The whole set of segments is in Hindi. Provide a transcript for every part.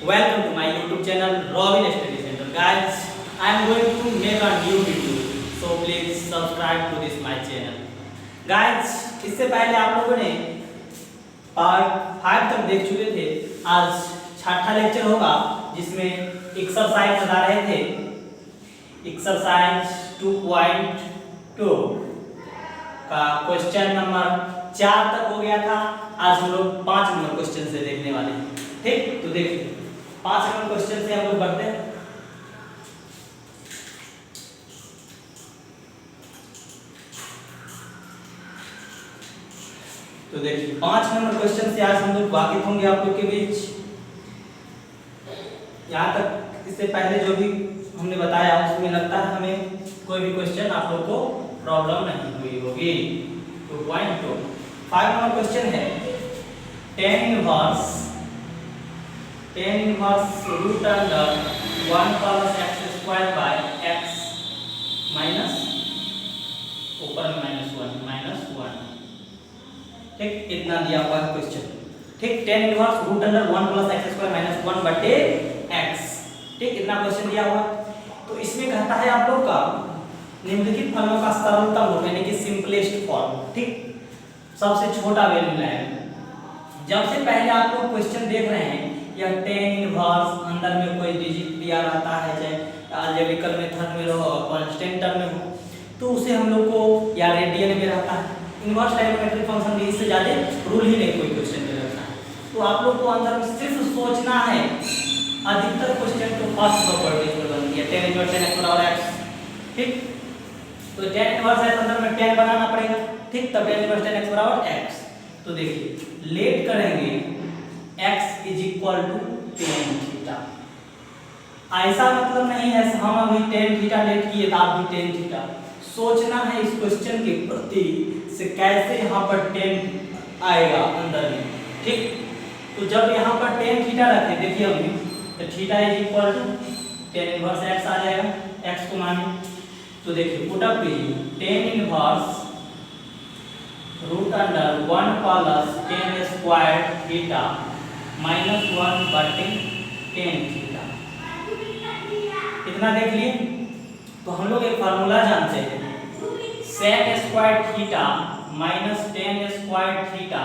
Welcome to my YouTube channel Robin Study Center. Guys, I am going to make a new video, so please subscribe to this my channel. Guys, इससे पहले आप लोगों ने पार्ट 5 तक देख चुके थे। आज छठा लेक्चर होगा जिसमें एक्सरसाइज बता रहे थे। एक्सरसाइज 2.2 का क्वेश्चन नंबर 4 तक हो गया था। आज हम लोग 5 नंबर क्वेश्चन से देखने वाले हैं। ठीक, तो देखिए 5 नंबर क्वेश्चन से हम लोग बढ़ते हैं। तो देखिए 5 नंबर क्वेश्चन से आज हम लोग वाकिफ होंगे आप लोग के बीच। यहाँ तक इससे पहले जो भी हमने बताया उसमें लगता है हमें कोई भी क्वेश्चन आप लोग को प्रॉब्लम नहीं हुई होगी। 2.2 5 नंबर क्वेश्चन है tan inverse root under 1 plus x square by x minus ऊपर में -1 ठीक, इतना दिया हुआ है क्वेश्चन। ठीक, tan inverse root under 1 plus x square minus 1 बटे एक्स। ठीक, इतना क्वेश्चन दिया हुआ। तो इसमें कहता है आप लोग का निम्नलिखित फलनों का सरलतम रूप यानी कि सिंपलेस्ट फॉर्म। ठीक, सबसे छोटा वैल्यू लाएंगे। जब से पहले आप लोग क्वेश्चन देख रहे हैं या tan इनवर्स अंदर में कोई डिजिट दिया रहता है, चाहे अलजेब्रिकल मेथड में हो कांस्टेंट टर्म में हो, तो उसे हम लोग को या रेडियन में रहता है इनवर्स ट्रायगोनोमेट्रिक फंक्शन भी, इससे ज़्यादा रूल ही नहीं कोई क्वेश्चन में रहता है। तो आप लोग को अंदर में सिर्फ सोचना है। अधिकतर क्वेश्चन तो फर्स्ट प्रॉपर्टीज पर बनती है, tan इनवर्स tan x बराबर x। ठीक, तो tan इनवर्स है अंदर में tan बनाना पड़ेगा। ठीक, तब tan इनवर्स tan x बराबर x। तो देखिए लेट करेंगे x is equal to tan theta. ऐसा मतलब नहीं है हम अभी tan थीटा लेट किए तो आप भी tan थीटा। सोचना है इस क्वेश्चन के प्रति से कैसे यहाँ पर tan आएगा अंदर में। ठीक, तो जब यहाँ पर tan थीटा रखे, देखिए हमने तो theta is equal to tan inverse x आ जाएगा, x को माने। तो देखिए पुट अप कीजिए tan inverse root under 1 plus tan square theta minus 1 बटे tan थीटा। इतना देख लिए। तो हम लोग एक फार्मूला जानते हैं, sec square theta minus tan square theta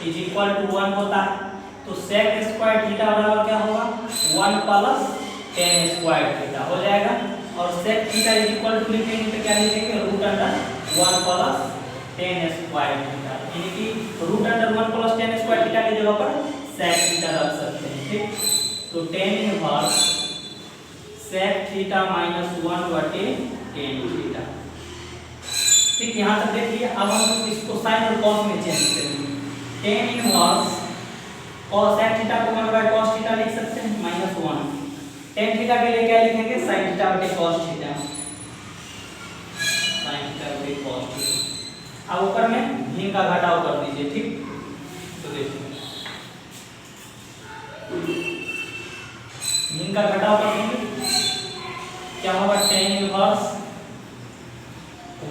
is equal to 1 होता है। तो sec स्क्वायर थीटा बराबर क्या होगा 1 प्लस tan स्क्वायर थीटा हो जाएगा। और sec theta is equal to लिखेंगे तो क्या लिखेंगे root under 1 plus tan square theta, यानी कि root under 1 plus tan square theta की जगह पर sec थीटा रख सकते हैं। ठीक, तो tan inverse sec theta minus 1 बटे tan थीटा। ठीक, यहाँ तक देखिए। अब हम इसको साइन और कॉस में चेंज करेंगे। tan inverse cos sec theta को 1 बाय cos थीटा लिख सकते हैं -1। tan थीटा के लिए क्या लिखेंगे sin थीटा बटे cos थीटा, sin थीटा बटे cos थीटा। अब ऊपर में भिन्न का घटाव कर दीजिए। ठीक, तो देखिए भिन्न का घटाव कर देंगे क्या होगा tan inverse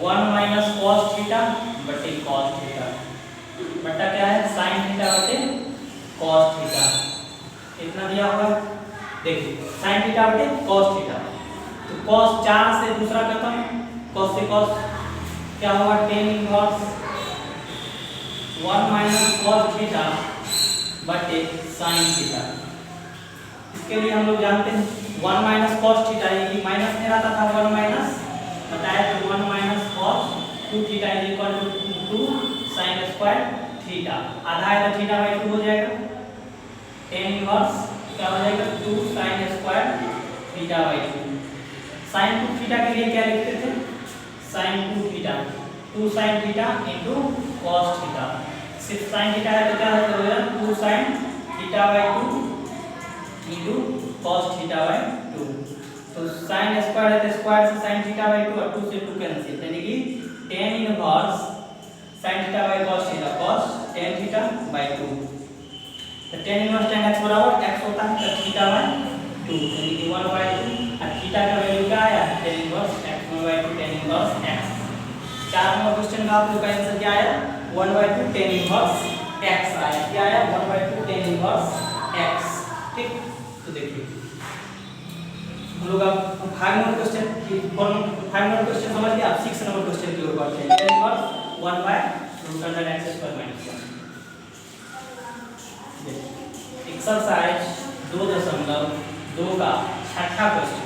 1 minus cos theta बटे cos थीटा बटा क्या है sin थीटा बटे cos थीटा। इतना दिया हुआ है। देखिए sin थीटा बटे cos थीटा, तो cos 4 से दूसरा खत्म, cos से cos क्या होगा tan inverse 1 minus cos theta बटे sin थीटा। इसके लिए हम लोग जानते हैं 1 माइनस cos थीटा, ये माइनस में रहता था 1 माइनस बताया तो 1 minus cos 2 theta is equal to 2 sin square theta. आधा है तो थीटा बाई 2 हो जाएगा। tan इनवर्स क्या हो जाएगा 2 sin square theta by 2। sin 2 theta के लिए क्या लिखते थे sin 2 theta 2 sin theta into cos theta. सिर्फ sin थीटा है तो क्या हो जाएगा 2 sin theta by 2 into cos theta by 2। तो sin स्क्वायर है तो स्क्वायर से sin थीटा बाई 2 और 2 से 2 कैंसिल, यानी कि tan inverse sin theta by cos theta cos tan theta by 2। तो tan इनवर्स tan x बराबर x होता है तो थीटा बाई 2 यानी कि 1 बाई 2 और थीटा का वैल्यू क्या आया tan inverse x 1 by 2 tan inverse x। 4 number question का आप लोग का आंसर क्या आया 1 बाई 2 tan इनवर्स x आया। क्या आया 1 बाई 2 tan इनवर्स x। ठीक, तो देखिए हम लोग अब 5 नंबर क्वेश्चन समझ गए। आप 6 नंबर क्वेश्चन की ओर बढ़ते हैं। tan inverse 1/√x² -1। एक्सरसाइज 2.2 का छठा क्वेश्चन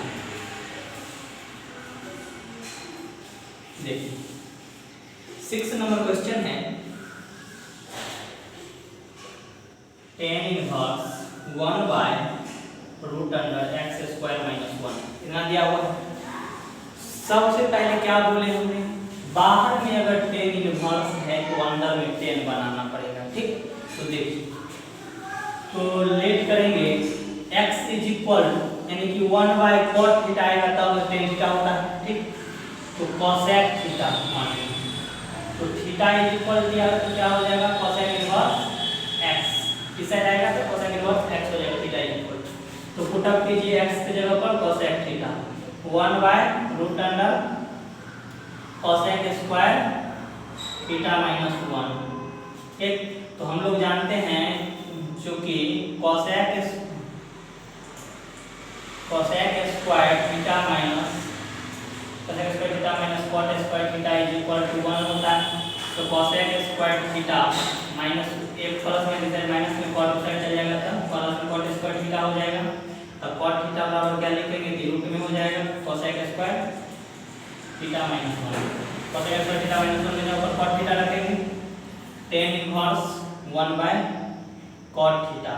देखिए। 6 नंबर क्वेश्चन है tan इनवर्स 1/√x² -1 इतना दिया हुआ है। सबसे पहले क्या बोले हमने, बाहर में अगर tan इनवर्स है तो अंदर में tan बनाना पड़ेगा। ठीक, तो देखिए तो लेट करेंगे x यानी कि 1/cot थीटा आएगा तब tan थीटा होता है। ठीक, तो cosec थीटा मानेंगे तो थीटा दिया तो क्या हो जाएगा cosec इनवर्स x किस साइड आएगा तो cosec इनवर्स x हो जाएगा थीटा इक्वल। तो पुट अप कीजिए x की जगह पर cosec theta 1/√cosec square theta -1। ठीक, तो हम लोग जानते हैं जो कि cosec square theta minus cosec square theta minus cot square theta is equal to 1 होता है। तो cosec स्क्वायर थीटा माइनस एक प्लस में इधर माइनस में cot साइड चल जाएगा तो प्लस में cot स्क्वायर थीटा हो जाएगा। तब cot थीटा बराबर क्या लिखेंगे रूट में हो जाएगा cosec square theta -1। cosec square theta -1 के जगह पर cot थीटा रखेंगे। tan इनवर्स 1/cot थीटा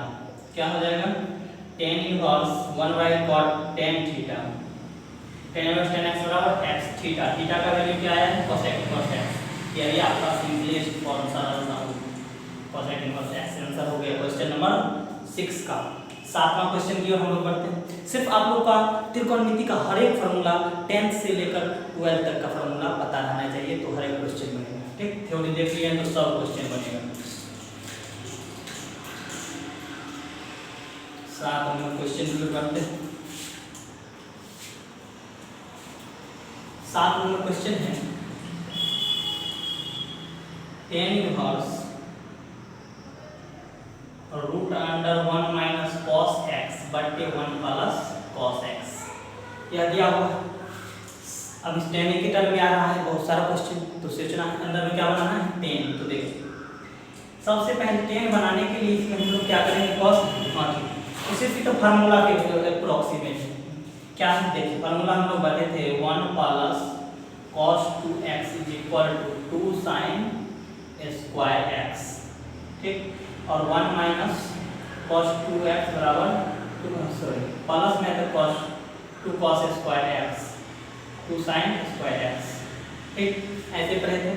क्या हो जाएगा tan inverse 1/cot tan theta. tan inverse tan x बराबर x थीटा। थीटा का वैल्यू क्या है cosec इनवर्स x। यही आपका सिंपलेस्ट फॉर्म सरल था cosec इनवर्स x। आंसर हो गया क्वेश्चन नंबर 6 का। 7वां क्वेश्चन की ओर हम लोग बढ़ते हैं। सिर्फ आप लोग का त्रिकोणमिति का हर एक फार्मूला 10th से लेकर 12th तक का फार्मूला पता रहना चाहिए तो हर एक क्वेश्चन बनेगा। ठीक, थ्योरी देख लिया तो सब क्वेश्चन बनेगा। 7 नंबर क्वेश्चन की ओर बढ़ते हैं। 7 नंबर क्वेश्चन है tan इनवर्स √1 - cos x बटे 1 प्लस cos x यह दिया हुआ। अब इस tan के टर्म में आ रहा है बहुत सारा क्वेश्चन तो सोचना अंदर में क्या बनाना है tan। तो देखिए सबसे पहले tan बनाने के लिए इसमें हम लोग क्या करेंगे cos इसी तो फार्मूला के अप्रोक्सीमेट क्या है देखिए फार्मूला हम लोग बने थे 1 plus cos 2x is equal to 2 sin square x। ठीक, और 1 माइनस cos 2x बराबर प्लस में तो cos 2 cos square x 2 sin square x। ठीक, ऐसे पढ़े थे।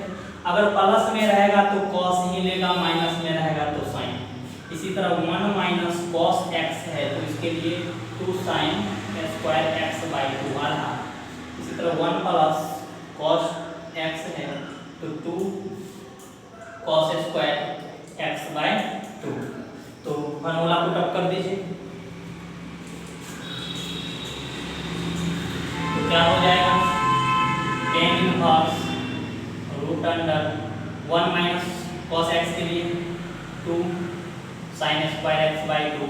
अगर प्लस में रहेगा तो cos ही लेगा, माइनस में रहेगा तो sin। इसी तरह 1 माइनस cos x है तो इसके लिए 2 sin स्क्वायर x बाई 2 आ रहा। इसी तरह 1 प्लस cos x है तो 2 cos स्क्वायर x बाई 2। तो फार्मूला पुट अप कर दीजिए तो क्या हो जाएगा tan inverse √1 minus cos x के लिए 2 sin square x by 2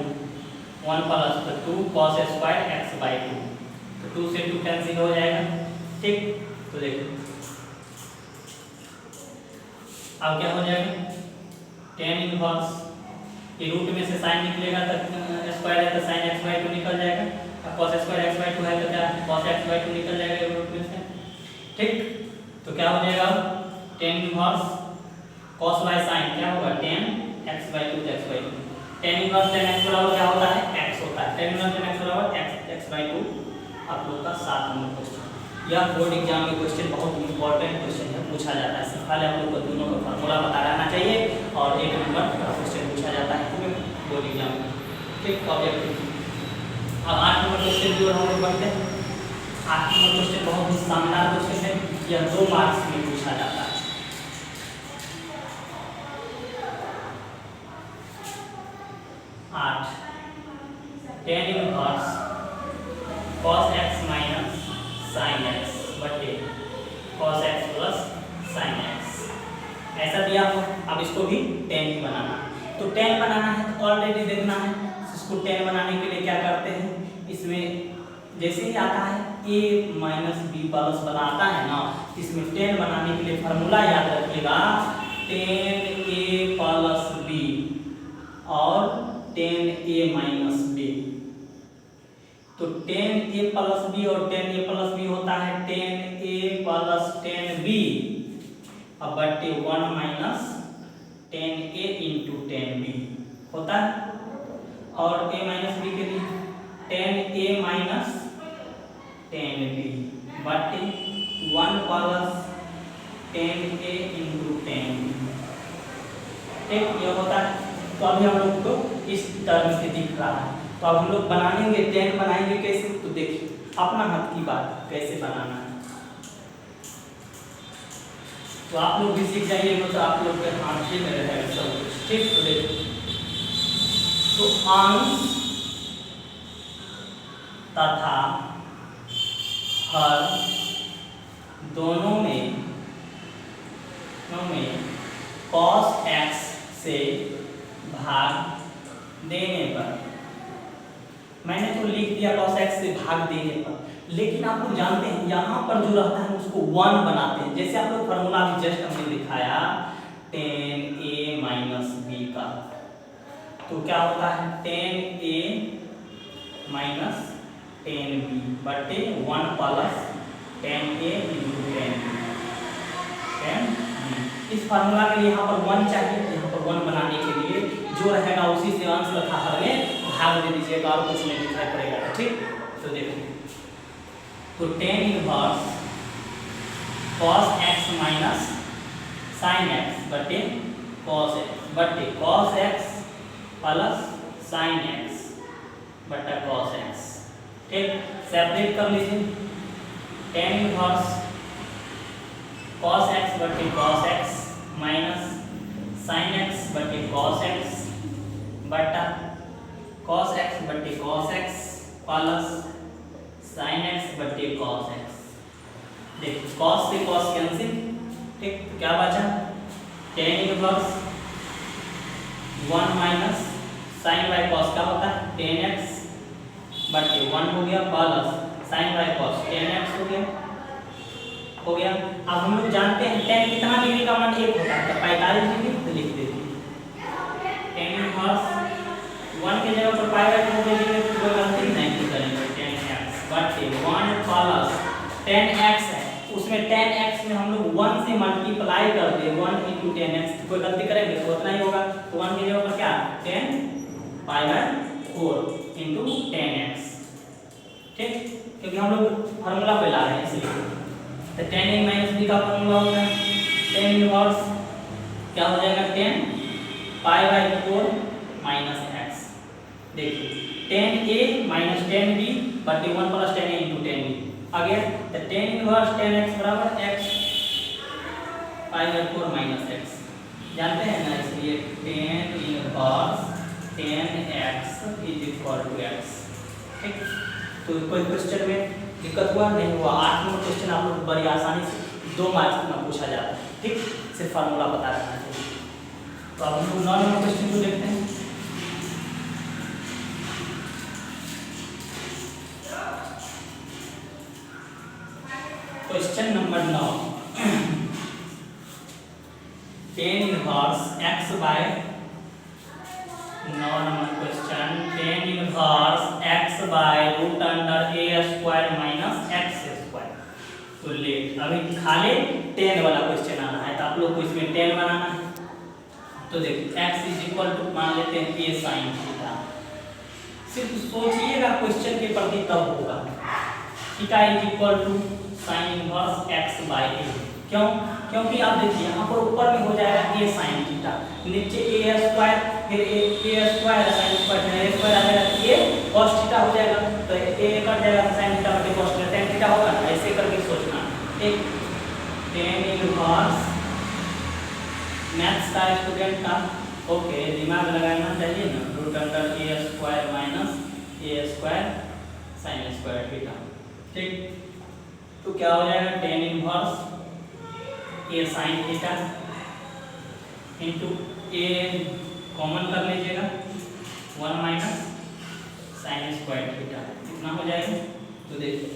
1 plus 2 cos square x by 2। तो 2 से 2 कैंसिल हो जाएगा। ठीक, तो देखिए अब क्या हो जाएगा tan इनवर्स ये रूट में से sin निकलेगा तो स्क्वायर है तो sin x बाई 2 निकल जाएगा। अब cos स्क्वायर x बाई 2 है तो क्या cos x बाई 2 निकल जाएगा रूट में से। ठीक, तो क्या हो जाएगा tan inverse cos by sin क्या होगा tan x by 2 x by 2। tan inverse tan x बराबर क्या होता है x होता है। tan इनवर्स tan x बराबर x बाई 2 आप लोग का 7 नंबर क्वेश्चन। यह बोर्ड एग्जाम में क्वेश्चन बहुत इंपॉर्टेंट क्वेश्चन है, पूछा जाता है। सिर्फ खाली आप लोग को दोनों का फार्मूला पता रहना चाहिए और 1 नंबर का क्वेश्चन पूछा जाता है बोर्ड एग्जाम में। ठीक, ऑब्जेक्टिव। अब 8 नंबर क्वेश्चन की ओर हम लोग बढ़ते हैं। 8 नंबर क्वेश्चन बहुत ही शानदार क्वेश्चन है। यह 2 मार्क्स में पूछा जाता है। 8 tan inverse cos x minus sin x बटे cos x plus sin x ऐसा दिया हुआ। अब इसको भी tan ही बनाना है। तो tan बनाना है तो ऑलरेडी देखना है इसको 10 बनाने के लिए क्या करते हैं, इसमें जैसे ही आता है a माइनस बी प्लस बनाता है ना, इसमें 10 बनाने के लिए फार्मूला याद रखिएगा 10a प्लस बी और 10a माइनस बी। तो 10a प्लस बी और 10a प्लस बी होता है 10a प्लस 10b अब बटे 1 माइनस 10a इंटू 10b होता है। और a माइनस बी के लिए 10a माइनस 10b बटे 1 प्लस 10a इंटू 10b। ठीक, ये होता है। तो अभी हम लोग को इस टर्म से दिख रहा है। तो अब हम लोग बनाएंगे 10 बनाएंगे कैसे, तो देखिए अपना हाथ की बात कैसे बनाना है। तो आप लोग भी सीख जाइएगा, तो आप लोग के हाथ में रहेगा सब कुछ। ठीक, तो देखिए तो अंश तथा हर दोनों में cos x से भाग देने पर, मैंने तो लिख दिया cos x से भाग देने पर, लेकिन आप लोग जानते हैं यहाँ पर जो रहता है उसको 1 बनाते हैं। जैसे आप लोग फॉर्मूला भी जस्ट हमने दिखाया 10a माइनस बी का, तो क्या होता है 10a माइनस 10b बटे 1 प्लस 10a इंटू 10b। इस फार्मूला के लिए यहाँ पर 1 चाहिए, यहाँ पर 1 बनाने के लिए जो रहेगा उसी से अंश तथा हर में भाग दे दीजिएगा और कुछ नहीं दिखाई पड़ेगा। ठीक, तो देखिए तो 10 inverse cos x minus sin x बटे cos x बटे cos x plus sin x बटा cos x। ठीक, सेपरेट कर लीजिए 10 इनवर्स cos x बटे cos x minus sin x बटे cos x बटा cos x बटे cos x plus sin x बटे cos x। देखिए cos से cos कैंसिल। ठीक, तो क्या बचा 10 inverse 1 minus sin by cos क्या होता है 10x बटे 1 हो गया plus sin by cos 10x हो गया। अब हम लोग जानते हैं 10 कितना डिग्री का मान 1 होता है, तो 45 डिग्री तो लिख देते 10 इनवर्स 1 की जगह पर पाई बाय 2 दे देंगे, कोई गलती नहीं करेंगे 10x बटे 1 प्लस 10x है, उसमें 10x में हम लोग 1 से मल्टीप्लाई कर दे 1 इंटू 10x, कोई गलती करेंगे तो उतना ही होगा। तो 1 की जगह पर क्या 10 पाई बाय 4 इंटू 10x। ठीक, क्योंकि हम लोग फार्मूला पे ला रहे हैं इसलिए। तो 10a माइनस b का फार्मूला होता है 10 इनवर्स क्या हो जाएगा 10 पाई बाय 4 माइनस x। देखिए 10a माइनस 10b बटे 1 प्लस 10a इंटू 10b आ गया। तो 10 इनवर्स 10x बराबर x pi by 4 minus x जानते हैं ना, इसलिए 10 inverse 10x is equal to x। ठीक, तो कोई क्वेश्चन में दिक्कत हुआ नहीं हुआ। 8 नंबर क्वेश्चन आप लोग बड़ी आसानी से 2 मार्क्स में पूछा जाता है। ठीक, सिर्फ फार्मूला पता रखना चाहिए। तो अब हम लोग 9 नंबर क्वेश्चन को देखते हैं। Question number 9 10 inverse x by 9 number question 10 inverse x by root under a square minus x square. तो ले अभी खाली 10 वाला क्वेश्चन आना है, तो आप लोग को इसमें 10 बनाना है। तो देखिए x इज इक्वल टू मान लेते हैं a sin थीटा। सिर्फ सोचिएगा क्वेश्चन के प्रति तब होगा। Theta is equal to sin inverse x by a। क्यों? क्योंकि आप देखिए यहाँ पर ऊपर में हो जाएगा a sin थीटा, नीचे a स्क्वायर, फिर a स्क्वायर sin स्क्वायर, फिर a स्क्वायर आ जाएगा a cos थीटा हो जाएगा। तो a कट जाएगा तो sin थीटा बटे cos थीटा tan थीटा होगा ना, ऐसे करके सोचना। एक tan इनवर्स मैथ्स का स्टूडेंट का ओके दिमाग लगाना चाहिए ना, root under a square minus a square sin square theta. ठीक, तो क्या हो जाएगा tan inverse a sin theta into a common कर लीजिएगा 1 माइनस साइन स्क्वायर थीटा कितना हो जाएगा, तो देखिए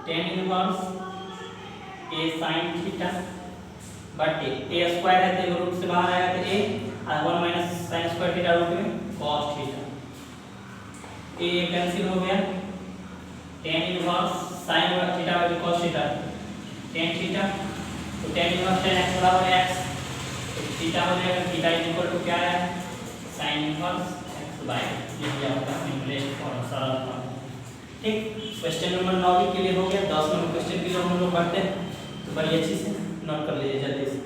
tan inverse a sin theta बटे a स्क्वायर है तो रूट से बाहर आएगा तो a और 1 माइनस साइन स्क्वायर थीटा रूट में cos थीटा, a कैंसिल हो गया, tan इनवर्स sin थीटा बटे cos थीटा tan थीटा, तो tan इनवर्स tan x बराबर x, तो थीटा हो जाएगा, थीटा इक्वल टू क्या है sin इनवर्स x बाय, ये दिया होगा सिंपलेस्ट फॉर्म सरल फॉर्म। ठीक, क्वेश्चन नंबर 9 भी क्लियर हो गया। 10 नंबर क्वेश्चन के लिए हम लोग पढ़ते हैं, तो बड़ी अच्छी से नोट कर लीजिए जल्दी से।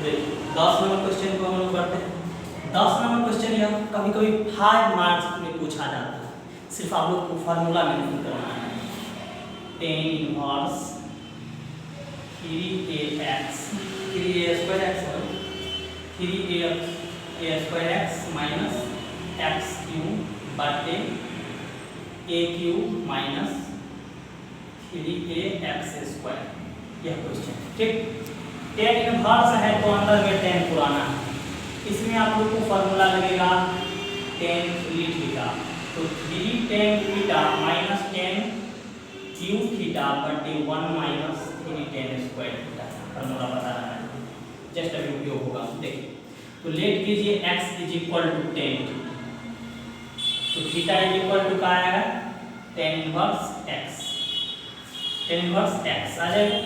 देखिए 10 नंबर क्वेश्चन को हम लोग पढ़ते हैं। 10 नंबर क्वेश्चन यह कभी कभी 5 मार्क्स में पूछा जाता है, सिर्फ आप लोग को फार्मूला मेंशन करना है। tan inverse 3ax 3a square x 3a square x minus x cube बटे a cube minus 3ax square, यह क्वेश्चन। ठीक, tan इनवर्स है तो अंदर में tan पुराना है, इसमें आप लोग को फार्मूला लगेगा tan 3 थीटा, तो 3 tan theta minus tan cube theta बटे 1 minus 3 tan square theta, formula बता रहा है, जस्ट अभी उपयोग होगा। देखिए तो लेट कीजिए x is equal to tan, तो थीटा इज इक्वल टू क्या आएगा tan inverse x, tan inverse x आ जाएगा,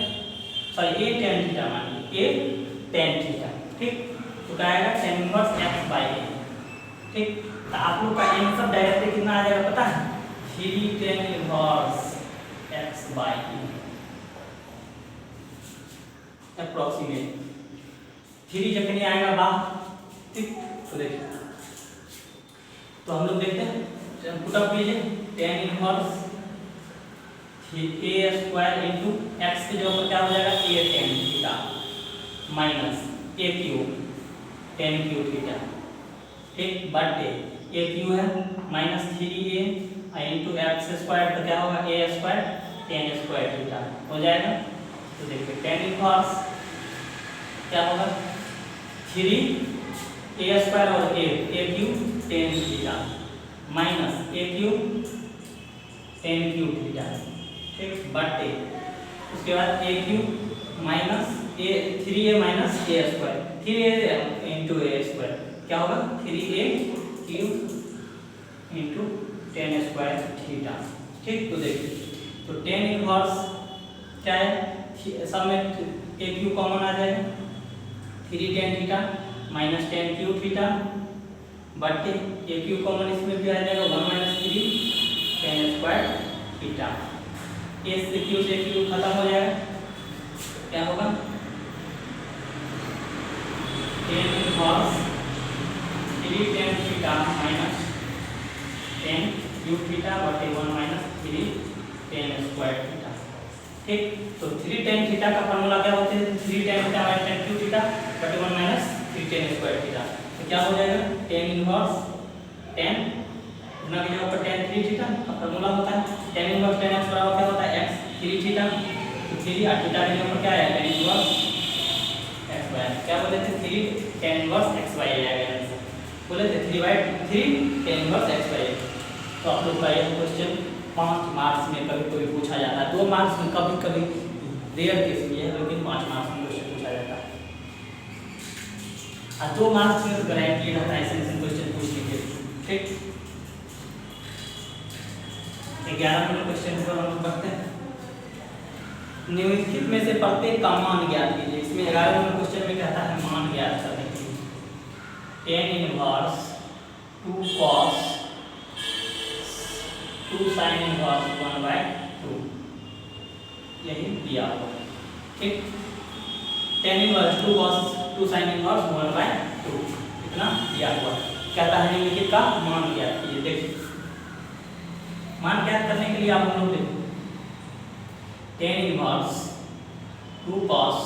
सॉरी a tan थीटा मानिए a tan थीटा। ठीक, तो क्या आएगा tan inverse x by a। ठीक, तो आप लोग का आंसर डायरेक्टली कितना आ जाएगा पता है 3 tan inverse x by a approximate 3 जब नहीं आएगा बाहर। ठीक, तो देखिए तो हम लोग देखते हैं, पुट अप कीजिए tan inverse a square into x के जगह पर क्या हो जाएगा a tan theta minus a cube tan cube theta. ठीक, बटे a क्यूब है minus 3a into x square, तो क्या होगा a square tan square theta हो जाएगा। तो देखिए tan इनवर्स क्या होगा 3a स्क्वायर और a cube tan theta minus a cube tan cube theta. ठीक, बटे उसके बाद a cube minus a 3a minus a square 3a into a square क्या होगा 3a cube into tan square theta. ठीक, तो देखिए तो tan इनवर्स क्या है, सब में a क्यूब कॉमन आ जाएगा 3 tan theta minus tan cube theta बटे a क्यूब कॉमन इसमें भी आ जाएगा 1 minus 3 tan square theta. a से क्यूब खत्म हो जाएगा, क्या होगा tan inverse 3 tan theta minus tan cube theta बटे 1 माइनस 3 tan स्क्वायर थीटा। ठीक, तो 3 tan थीटा का फार्मूला क्या होता है 3 tan theta minus tan cube theta बटे 1 माइनस 3 tan स्क्वायर थीटा, तो क्या हो जाएगा tan इनवर्स tan गुना की जगह पर tan 3 थीटा का फार्मूला होता है tan इनवर्स tan x बराबर क्या होता है x 3 थीटा, तो 3 और थीटा के जगह पर क्या है tan इनवर्स x बाय, क्या बोले थे 3 tan इनवर्स x बाय आ गया आंसर, बोले थे 3 tan इनवर्स x बाय। तो आप लोग का यह क्वेश्चन 5 मार्क्स में कभी कभी पूछा जाता है, 2 मार्क्स में कभी कभी रेयर केस में है, लेकिन 5 मार्क्स में क्वेश्चन पूछा जाता है। और 2 मार्क्स में तो गारंटी रहता है ऐसे क्वेश्चन पूछने के। ठीक, 11 नंबर क्वेश्चन पर हम पढ़ते हैं। निम्नलिखित में से प्रत्येक का मान ज्ञात कीजिए। इसमें 11 नंबर क्वेश्चन में कहता है मान ज्ञात करने के लिए tan inverse 2 cos 2 sin inverse 1/2 यही दिया हुआ है। ठीक, tan inverse 2 cos 2 sin inverse 1/2 इतना दिया हुआ है। कहता है निम्नलिखित का मान ज्ञात कीजिए। देखिए मान ज्ञात करने के लिए आप हम लोग देखो tan inverse 2 cos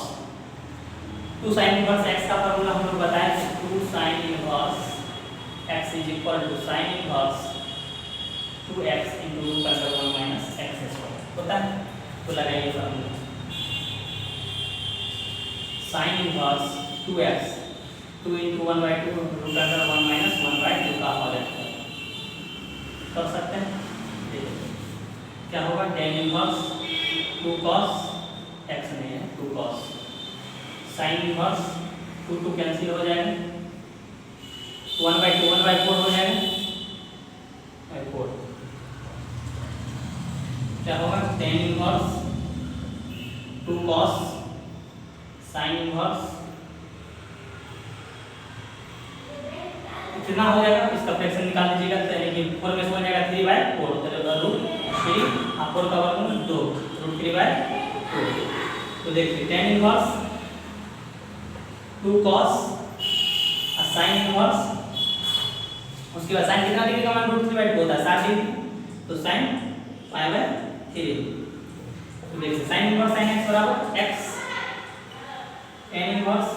2 sin inverse x का फार्मूला हम लोग बताए थे 2 sin inverse x is equal to sin inverse 2x into 1 minus x square होता है, तो लगाइए formula sine inverse 2x 2 into 1/2 root under 1 minus 1/2 का होल कर सकते हैं। देखिए क्या होगा, tan इनवर्स 2 cos x नहीं है 2 cos साइन इनवर्स 2 कैंसिल हो जाएगा 1/2 1/4 हो जाएगा 4 क्या होगा tan inverse 2 cos sine inverse कितना हो जाएगा, इसका फ्रैक्शन निकाल लीजिएगा तो यानी कि 4 में से हो जाएगा 3/4 तो रूट 3 और 4 का वर्गमूल 2 रूट 3/2। तो देखिए tan इनवर्स 2 cos और sin इनवर्स उसके बाद sin कितना डिग्री का मान रूट 3/2 होता है 60 डिग्री तो sin π/3। तो देखिए sin इनवर्स sin x बराबर x tan inverse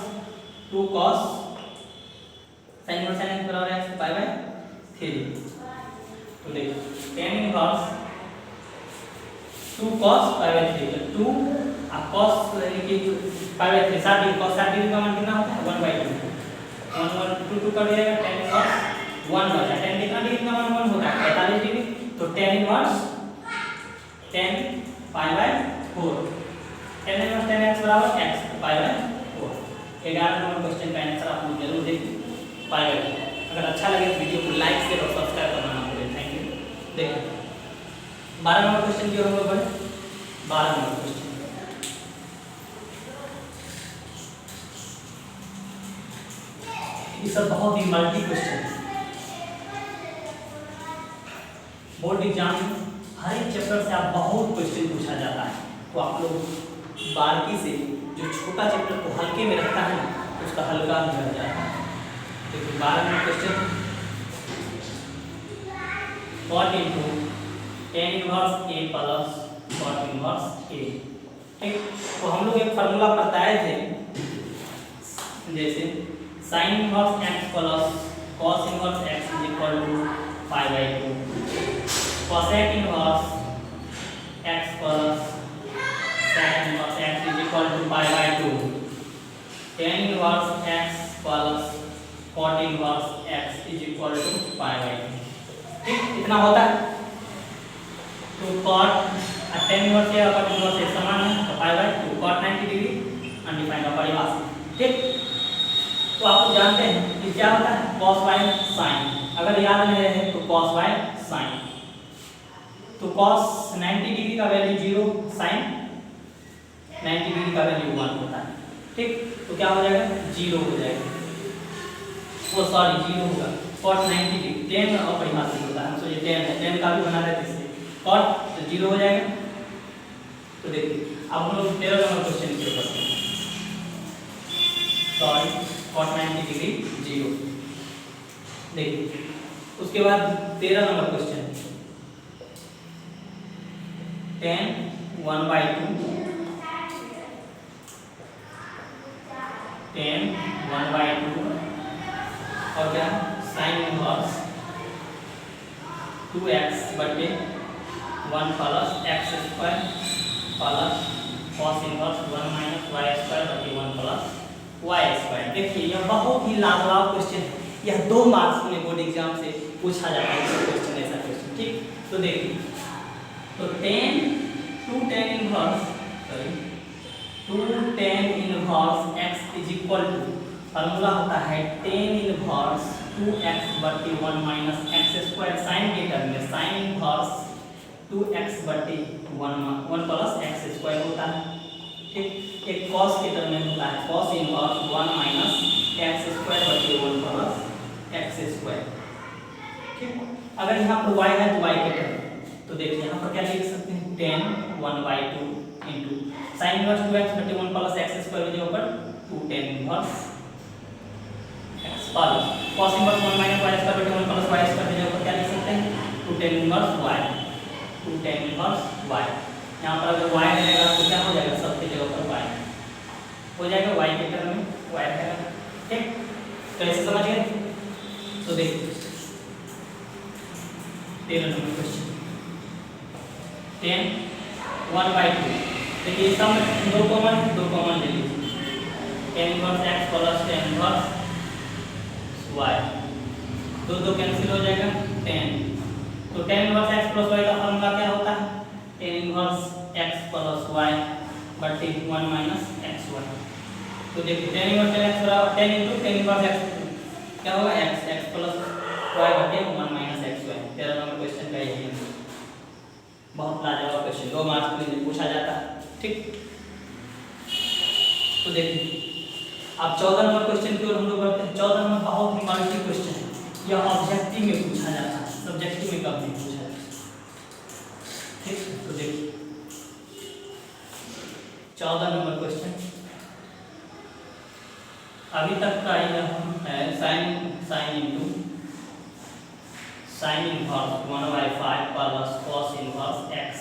2 cos sin inverse sin x बराबर x π/3। तो देखिए tan इनवर्स 2 cos π/3 तो 2 और cos यानी कि π/3 60 डिग्री cos 60 डिग्री का मान कितना होता है 1/2 1 1 2 2 कर दिया tan इनवर्स 1 बचा tan कितना डिग्री का मान 1 होता है 45 डिग्री तो tan inverse 10 π/4 tan inverse tan x बराबर x π/4। 11 नंबर क्वेश्चन का आंसर आप लोग जरूर देखिए π/4। अगर अच्छा लगे तो वीडियो को लाइक शेयर और सब्सक्राइब करना ना भूलें। Thank you. देखिए 12 नंबर क्वेश्चन की ओर हम लोग बढ़े। 12 नंबर क्वेश्चन ये सब बहुत ही मल्टी क्वेश्चन है। बोर्ड एग्जाम में हर एक चैप्टर से आप बहुत क्वेश्चन पूछा जाता है तो आप लोग बारहवीं से जो छोटा चैप्टर को हल्के में रखता है उसका हल्का भी रह जाता है। देखिए 12 number question cot into tan inverse a plus cot inverse a। ठीक, तो हम लोग एक फार्मूला बताए थे जैसे sin inverse x plus cos inverse x is equal to π/2 cosec inverse x plus sec inverse x is equal to π/2 tan inverse x plus cot inverse x is equal to π/2। ठीक, इतना होता है तो cot और tan इनवर्स या cot इनवर्स एक समान है तो π/2 cot 90 डिग्री अनडिफाइंड और परिभाषित। ठीक, तो आप जानते हैं कि क्या होता है cos y sin। अगर याद नहीं रहे तो cos y sin तो cos 90 डिग्री का वैल्यू 0 sin 90 डिग्री का वैल्यू 1 होता है। ठीक, तो क्या हो जाएगा 0 हो जाएगा वो सॉरी 0 होगा cot 90 डिग्री tan अपरिभाषित होता है। हम सोचिए tan है tan का भी बना रहे थे इससे cot तो 0 हो जाएगा। तो देखिए अब हम लोग 13 नंबर क्वेश्चन की ओर बढ़ते हैं। Sorry cot 90 degree 0। देखिए उसके बाद 13 नंबर क्वेश्चन tan 1/2 tan 1/2 और क्या sin इनवर्स 2x बटे 1 plus x square plus cos inverse 1 minus y square बटे 1 प्लस y स्क्वायर। देखिए यह बहुत ही लाजवाब क्वेश्चन है। यह 2 मार्क्स में बोर्ड एग्जाम से पूछा जाता है क्वेश्चन ऐसा क्वेश्चन। ठीक, तो देखिए तो 2 tan inverse x is equal to formula होता है tan इनवर्स 2x बटे 1 माइनस x स्क्वायर साइन के टर्म में sin इनवर्स 2x बटे 1 प्लस x स्क्वायर होता है। ठीक, एक cos के टर्म में होता है cos inverse 1 minus x square बटे 1 प्लस x स्क्वायर। ठीक, अगर यहाँ पर y है तो y के टर्म तो देखिए यहाँ पर क्या लिख सकते हैं tan 1/2 into sin inverse 2x बटे 1 प्लस x स्क्वायर हो जाएगा ऊपर 2 tan inverse x plus cos inverse 1 minus y square बटे 1 प्लस y स्क्वायर हो जाएगा ऊपर क्या लिख सकते हैं 2 tan inverse y 2 tan inverse y। यहाँ पर अगर y रहेगा तो क्या हो जाएगा सबके जगह पर y हो जाएगा y के टर्म में y रहेगा। ठीक, कैसे समझ गए? तो देखिए 13 नंबर क्वेश्चन tan 1/2 देखिए सब 2 कॉमन ले लीजिए tan inverse x plus tan inverse y, दो कैंसिल हो जाएगा 10। तो tan inverse x plus y का फॉर्मूला क्या होता है? tan inverse x plus y बटे 1 माइनस xy। तो देखिए tan इनवर्स x बराबर tan into tan inverse x क्या होगा? x प्लस y बटे 1 माइनस xy। 13 नंबर क्वेश्चन का यही है, बहुत लाजवाब क्वेश्चन, 2 मार्क्स के लिए पूछा जाता है। ठीक, तो देखिए अब 14 नंबर क्वेश्चन की ओर हम लोग बढ़ते हैं। 14 नंबर बहुत ही मल्टी क्वेश्चन है, यह ऑब्जेक्टिव में पूछा जाता है, सब्जेक्टिव में कभी नहीं पूछा जाता। ठीक, तो देखिए 14 नंबर क्वेश्चन अभी तक का यह है sin into sin inverse 1/5 plus cos inverse x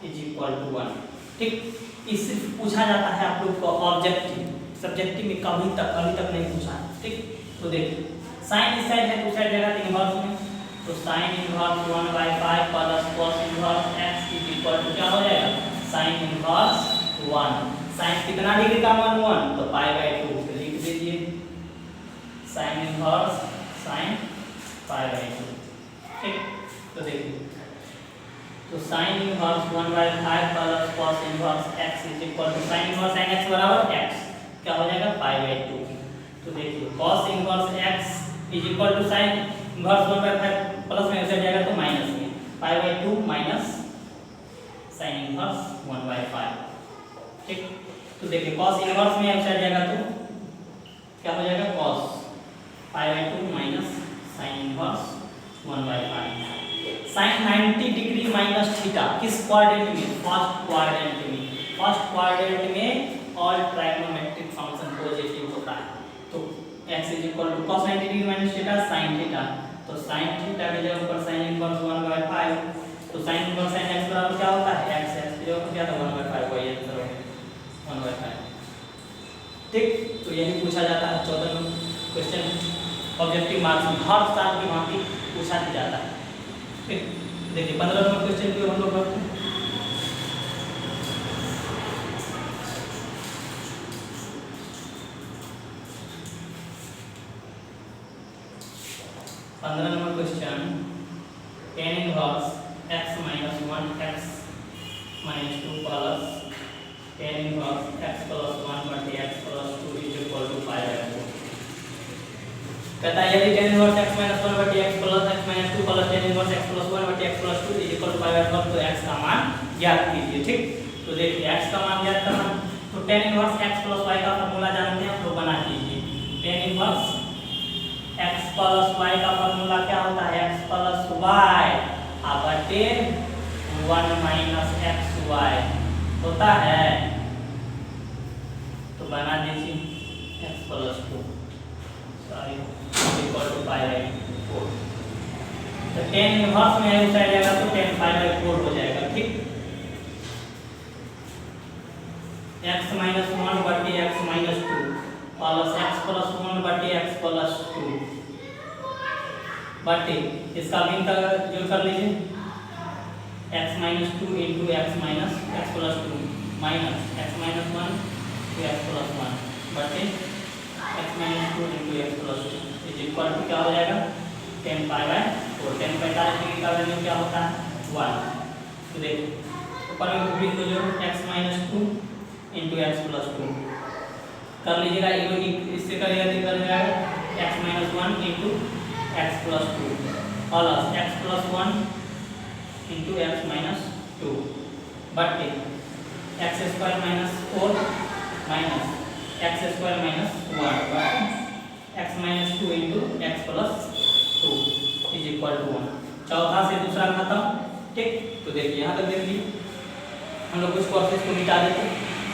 is equal to 1। ठीक, इससे पूछा जाता है आप लोग को ऑब्जेक्टिव, सब्जेक्टिव में अभी तक नहीं पूछा है। ठीक, तो देखिए sin इस साइड है तो साइड जाएगा इनवर्स में, तो sin inverse 1/5 plus cos inverse x is equal to क्या हो जाएगा? sin inverse 1। sin कितना डिग्री का मान 1, तो π/2 लिख दीजिए sin इनवर्स sin π/2। ठीक, तो देखिए तो sin inverse 1/5 plus cos inverse x is equal to sin inverse sin x बराबर x क्या हो जाएगा? π/2। तो देखिए cos inverse x is equal to sin inverse 1/5 plus में उसे जाएगा तो माइनस में π/2 माइनस sin इनवर्स 1/5। ठीक, तो देखिए cos इनवर्स में उसे जाएगा तो क्या हो जाएगा? cos π/2 minus sin inverse 1/5। sin 90 degree minus theta किस क्वाड्रेंट में? फर्स्ट क्वाड्रेंट में। फर्स्ट क्वाड्रेंट में ऑल ट्राइगोनोमेट्रिक फंक्शन पॉजिटिव होता है। तो x is equal to cos 90 degree minus theta sin theta, तो sin थीटा के जगह पर sin इनवर्स 1/5, तो sin इनवर्स sin x बराबर क्या होता है? x के जगह पर क्या था? 1/5, वही आंसर होगा 1/5। ठीक, तो यही पूछा जाता है 14 नंबर क्वेश्चन ऑब्जेक्टिव मार्क्स में, हर साल की भांति पूछा ही जाता है। ठीक, देखिए 15 नंबर क्वेश्चन को हम लोग करते हैं। Number question tan inverse x minus 1 x minus 2 plus tan inverse x plus 1 बटे x plus 2 is equal to π/2। कहता है यदि tan इनवर्स x माइनस 1 बटे x plus x minus 2 plus tan inverse x plus 1 बटे x plus 2 is equal to π/2 तो x का मान ज्ञात कीजिए। ठीक, तो देखिए x का मान ज्ञात करना, तो tan inverse x plus y का फार्मूला जानते हैं, तो बना लीजिए tan inverse x plus y का फार्मूला क्या होता है? x प्लस y बटे 1 माइनस xy होता है, तो बना दीजिए x plus 2 sorry equal to π/4। तो tan इनवर्स में उस साइड जाएगा तो tan π/4 हो जाएगा। ठीक, x माइनस 1 बटे x minus 2 plus x plus 1 बटे x प्लस 2 बटे इसका भिन्न का जोड़ कर लीजिए x minus 2 into x minus x plus 2 minus x minus 1 to x plus 1 बटे x minus 2 into x plus 2 is equal to क्या हो जाएगा? tan π/4। tan 45 डिग्री का वैल्यू क्या होता है? 1। तो देखिए ऊपर में बिंदु जो x minus 2 into x plus 2 कर लीजिएगा, इससे करिएगा तो कर जाएगा x minus 1 into x plus 2 plus x plus 1 into x minus 2 बटे x square minus 4 minus x square minus 1 बटे x minus 2 into x plus 2 is equal to 1। चौथा से दूसरा खत्म। ठीक, तो देखिए यहाँ तक देख लीजिए, हम लोग कुछ प्रोसेस को मिटा देते हैं।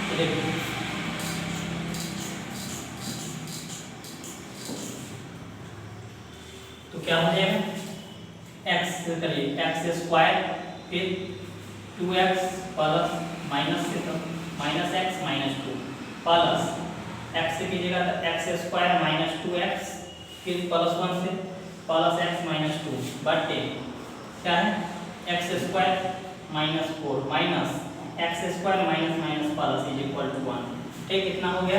तो देखिए तो क्या हो जाएगा? x करिए x स्क्वायर फिर 2x प्लस माइनस से तो minus x minus 2 plus x से कीजिएगा तो x स्क्वायर माइनस 2x फिर प्लस 1 से प्लस x माइनस 2 बटे क्या है x square minus 4 minus x square minus minus plus is equal to 1। ठीक, कितना हो गया?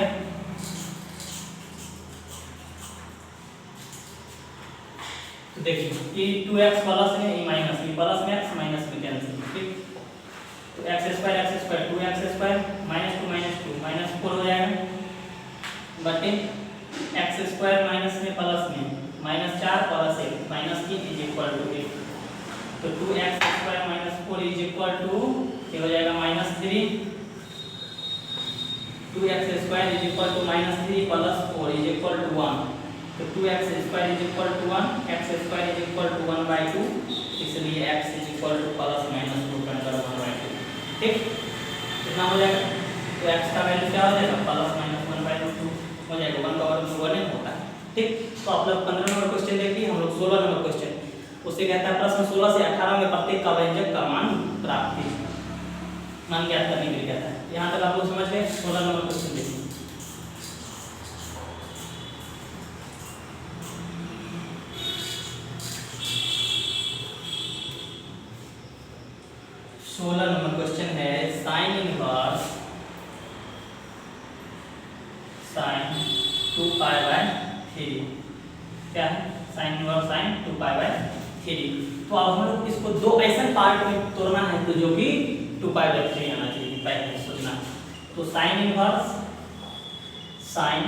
तो देखिए ये 2x प्लस में ये माइनस में, प्लस में x माइनस में कैंसिल, ठीक। तो x square 2x square minus 2 minus 4 हो जाएगा बटे x स्क्वायर माइनस में प्लस में minus 4 plus 1 minus 3 is equal to 8। तो 2x square minus 4 is equal to क्या हो जाएगा? Minus 3। 2x square is equal to minus 3 plus 4 is equal to 1। तो 2x square is equal to 1, x square is equal to 1/2, इसलिए x is equal to plus minus root under 1/2, ठीक। कितना हो जाएगा? तो x का वैल्यू क्या हो जाएगा? प्लस माइनस 1/2 हो जाएगा, 1 का वर्ग 1 होता है, ठीक। तो आप लोग 15 नंबर क्वेश्चन देखिए, हम लोग 16 नंबर क्वेश्चन उससे कहता है प्रश्न 16 से 18 में प्रत्येक का व्यंजक का मान प्राप्त कीजिए, मान ज्ञात करने के लिए कहता है। यहाँ तक आप लोग समझ गए। 16 नंबर क्वेश्चन देखिए। 16 नंबर क्वेश्चन है साइन इनवर्स साइन 2π/3। क्या है? Sine inverse sine 2π/3। तो अब हम लोग इसको दो ऐसे पार्ट में तोड़ना है तो जो कि 2π/3 आना चाहिए, पहले सोचना। तो sine inverse sine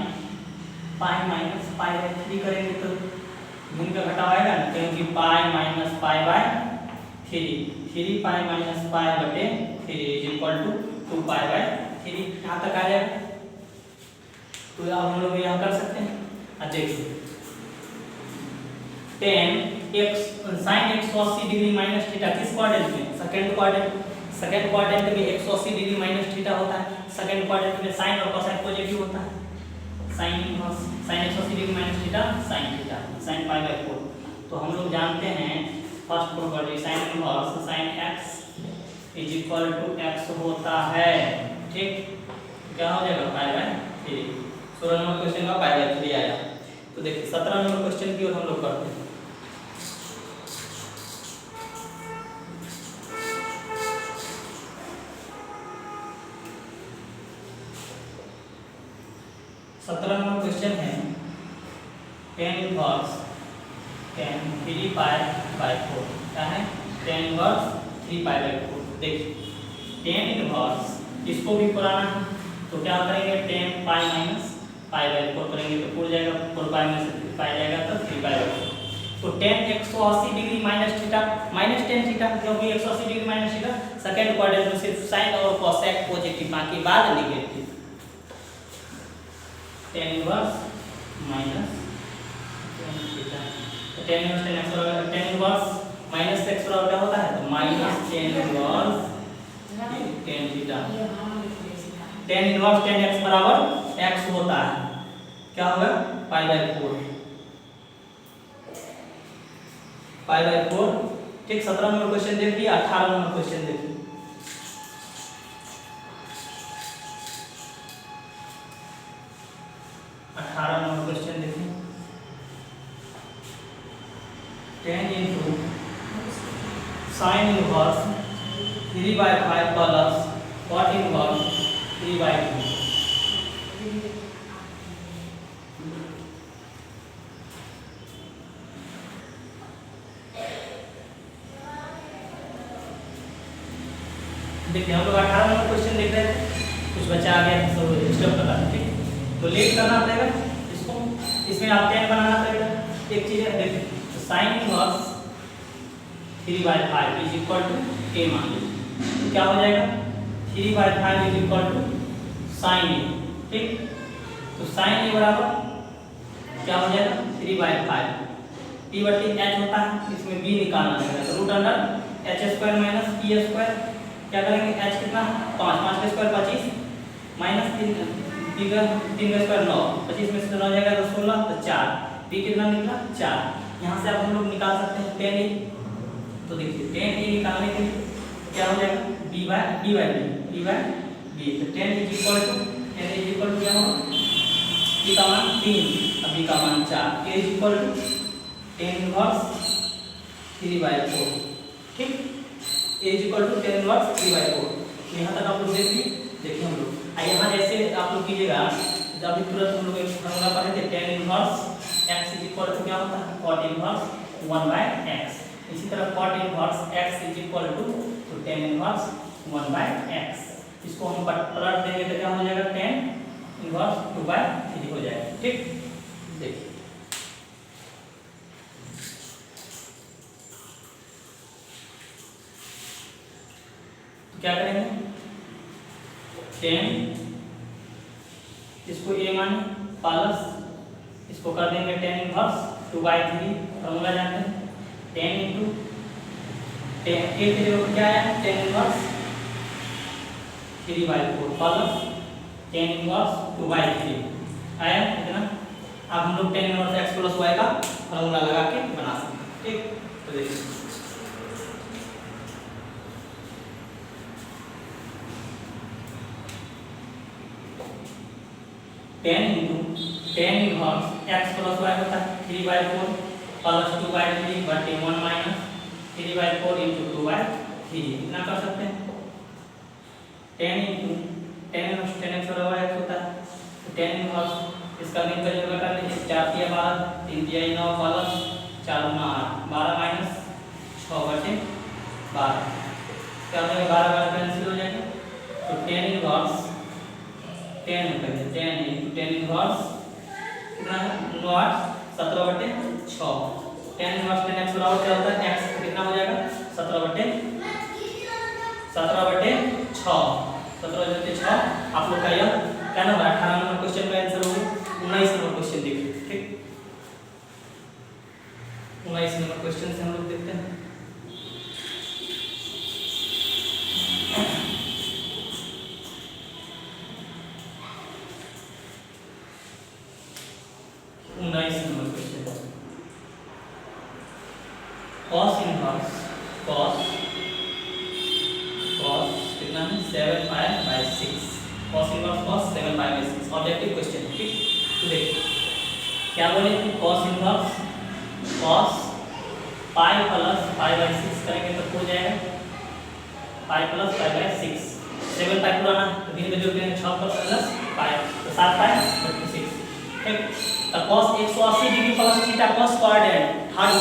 pi minus π/3 करेंगे तो गुण का घटाव आएगा ना, क्योंकि pi minus π/3, 3π minus π/3 is equal to 2π/3। यहाँ तक आ जाएगा। तो अब हम लोग यहाँ कर सकते हैं। अब देखिए tan x sin 180 degree minus theta किस क्वाड्रेंट में? सेकंड क्वाड्रेंट में 180 डिग्री माइनस थीटा होता है। सेकंड क्वाड्रेंट में साइन और कोसाइन पॉजिटिव होता है। Sine 180 degree minus theta sin π/4। तो हम लोग जानते हैं first property sine inverse sine x is equal to x होता है, ठीक। क्या हो जाएगा? π/3। 16 नंबर क्वेश्चन का π/3 आया। तो देखिए 17 नंबर क्वेश्चन की ओर हम लोग करते हैं। सत्रह नंबर क्वेश्चन है tan इनवर्स tan 3π/4। क्या है? tan inverse 3π/4। देखिए tan इनवर्स इसको भी पुराना है तो क्या करेंगे? tan π माइनस π/4 करेंगे तो पूरा जाएगा, 4π में से 3π जाएगा तो 3π/4। तो tan 180 degree minus theta minus tan theta, क्योंकि 180 degree minus theta second quadrant में सिर्फ साइन और कोसेक पॉजिटिव, बाकी बाद negative. tan inverse minus tan theta, तो tan इनवर्स माइनस x बराबर क्या होता है? तो minus tan inverse tan theta. tan inverse tan x बराबर x होता है। क्या होगा? π/4 π/4, ठीक। 17 नंबर क्वेश्चन देख लिया। 18 नंबर क्वेश्चन देखिए। क्वेश्चन देखिए। tan into sin inverse 3/5 plus cot inverse 3/2। देखिए हम लोग 18 नंबर क्वेश्चन देख रहे थे, कुछ बचा आ गया सब स्टेप बता, ठीक। तो लेट करना पड़ेगा इसको, इसमें आप tan बनाना पड़ेगा। एक चीज है देखिए, तो sin inverse 3/5 is equal to a मान लीजिए, तो क्या हो जाएगा 3/5 is equal to sin a, ठीक। तो sin a बराबर क्या हो जाएगा 3/5 p/h होता है, इसमें b निकालना है तो root under h² minus p²। क्या करेंगे h कितना 5, 5 का स्क्वायर 25 माइनस 3 का स्क्वायर 9, 25 में से 9 जाएगा तो 16, तो 4 p कितना निकला 4। यहाँ से अब हम लोग निकाल सकते हैं tan a। तो देखिए tan a निकालने के लिए क्या हो जाएगा b/b तो tan इज इक्वल टू क्या होगा p का मान 3 और b का मान 4, a is equal to tan inverse 3/4, ठीक। a is equal to tan inverse 3/4। यहाँ तक आप लोग देखिए हम लोग यहाँ जैसे आप लोग कीजिएगा, अभी तुरंत हम लोग एक फॉर्मूला पढ़े थे, tan inverse x is equal to क्या होता है, cot इनवर्स 1/x। इसी तरह cot inverse x is equal to tan inverse 1/x। इसको हम पलट देंगे तो क्या हो जाएगा, tan इनवर्स 2/3 हो जाएगा। ठीक, देखिए तो क्या करेंगे, tan इसको a माने प्लस इसको कर देंगे tan इनवर्स 2/3, फॉर्मूला जानते हैं, tan इंटू tan a के लिए क्या है, tan inverse 3/4 plus tan inverse 2/3 आया इतना। अब हम लोग tan inverse x plus y का फॉर्मूला लगा के बना सकते हैं। ठीक, तो देखिए tan into tan inverse x plus y होता है 3/4 प्लस 2/3 बटे 1 माइनस 3/4 इंटू 2/3, इतना कर सकते हैं। tan into tan inverse tan x बराबर x होता है, तो tan इनवर्स इसका दिन का जो कर दीजिए, 4 × 12 3 × 9 प्लस 4 × 8 12 माइनस 6/12 क्या हो जाएगा, 12 कैंसिल हो जाएगा। तो tan इनवर्स 10 करिए, 10 इंटू tan इनवर्स कितना है, 9 17/6। tan इनवर्स tan x बराबर क्या होता है, x कितना हो जाएगा 17/6 17/6। आप लोग का यह क्या नंबर 18 नंबर क्वेश्चन का आंसर होगा। 19 नंबर क्वेश्चन देखिए। ठीक, 19 नंबर क्वेश्चन से हम लोग देखते हैं। cos इनवर्स cos कितना है 7π/6, cos inverse cos 7π/6 objective question. ठीक, तो देखिए क्या बोले, cos इनवर्स cos π प्लस π/6 करेंगे तो हो जाएगा π प्लस π/6, 7π पुराना तो दिन में जोड़ देंगे 6 प्लस π तो 7π/6। ठीक, तो cos 180 degree plus theta cos quadrant third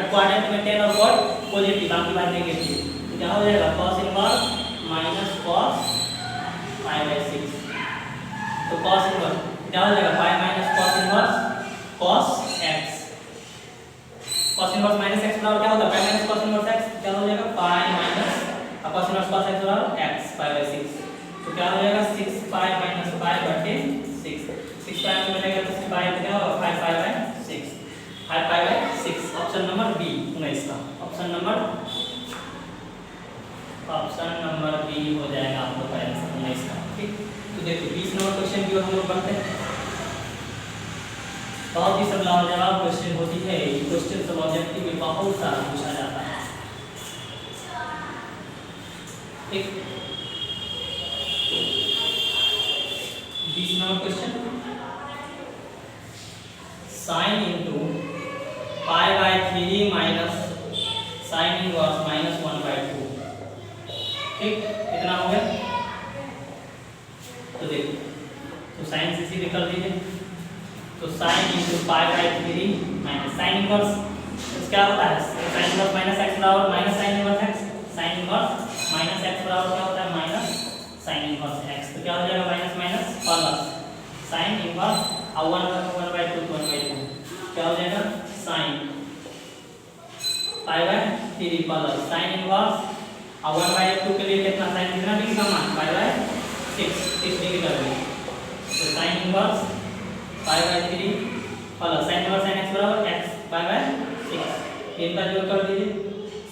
quadrant में tan और cot पॉजिटिव, बाकी बात नेगेटिव, तो क्या हो जाएगा cos इनवर्स माइनस cos π/6। तो cos इनवर्स क्या हो जाएगा, π minus cos inverse cos x, cos inverse minus x बराबर क्या होता है, π माइनस cos इनवर्स x क्या हो जाएगा, π minus cos inverse cos x बराबर x π/6। तो क्या हो जाएगा 6π माइनस π/6, 6π में बनेगा तो 6π क्या होगा 5π/6, 5π/6। ऑप्शन नंबर बी 19 का ऑप्शन नंबर बी हो जाएगा आप लोग का आंसर 19 का। ठीक, तो देखिए 20 नंबर क्वेश्चन की ओर हम लोग बढ़ते हैं। बहुत ही सब लाजवाब क्वेश्चन होती है, क्वेश्चन सब ऑब्जेक्टिव में बहुत सारा पूछा जाता है। ठीक, 20 number question, sin into π/3 minus sin inverse -1/2। ठीक, इतना हो गया। तो देखिए तो sin से सीधे कर दीजिए, तो sin into π/3 minus sin inverse क्या होता है, sin इनवर्स माइनस x बराबर minus sin inverse x, sin inverse minus x बराबर क्या होता है, माइनस sin इनवर्स x। तो क्या हो जाएगा minus minus plus sin inverse 1/2 क्या हो जाएगा sin π/3 प्लस sin इनवर्स 1/2 के लिए कितना sin कितना डिग्री का मान π/6 डिग्री कर देंगे। तो sin inverse π/3 plus sin inverse sin x बराबर x π/6, इनका जोड़ कर दीजिए,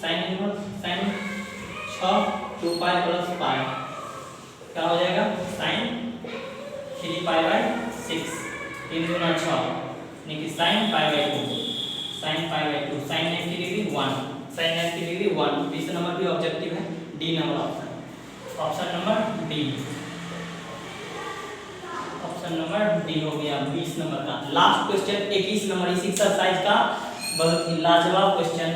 sin इनवर्स sin 6 2π प्लस π क्या हो जाएगा sin 3π/6, 3 गुना 6 यानी कि sin π/2, sin π/2, sin 90 degree 1, sin 90 degree 1। 20 number भी ऑब्जेक्टिव है, D number option number D, option number D हो गया 20 नंबर का। लास्ट क्वेश्चन 21 नंबर इस एक्सरसाइज का बहुत ही लाजवाब क्वेश्चन।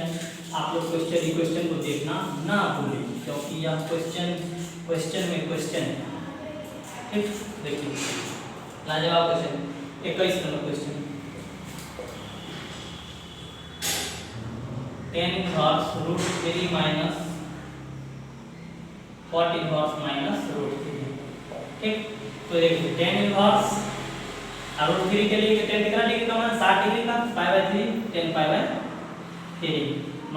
आप लोग क्वेश्चन को देखना ना भूलें, क्योंकि यह क्वेश्चन में क्वेश्चन है। ठीक, देखिए लाजवाब question 21 number question, tan inverse √3 minus cot inverse minus √3। ठीक, तो देखिए tan इनवर्स √3 के लिए tan कितना डिग्री का मान 60 डिग्री का π/3 tan π/3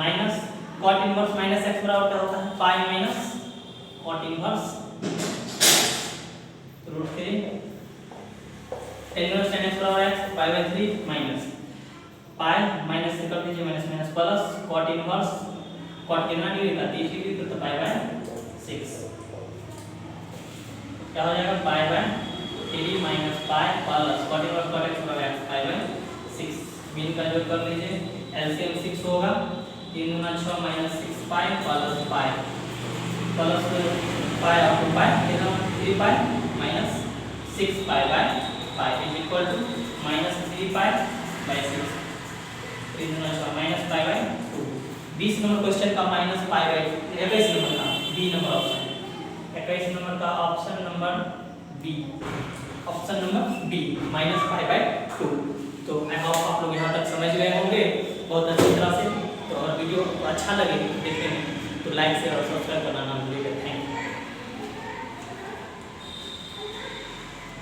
minus cot inverse minus x बराबर क्या होता है pi minus cot inverse √3 tan inverse tan x बराबर x π/3 माइनस पाई माइनस से कर दीजिए minus minus plus cot inverse cot कितना डिग्री का 30 डिग्री तो π/6 क्या हो जाएगा π/3 minus pi plus cot inverse cot x बराबर x π/6 मीन का जोड़ कर लीजिए एलसीएम 6 होगा 3 गुना 6 minus 6 pi plus pi plus pi आपको पाई कितना 3 pi minus 6 pi by pi is equal to minus 3 pi by 6 3 गुना 6 minus pi by 2। 20 number question का माइनस पाई बाय 21 नंबर का बी नंबर ऑप्शन 21 नंबर का option number B, option number B minus pi by 2। तो आई होप आप लोग यहाँ तक समझ गए होंगे बहुत अच्छी तरह से। तो और वीडियो अच्छा लगे देखने में तो लाइक शेयर और सब्सक्राइब करना ना भूलिएगा। Thank you.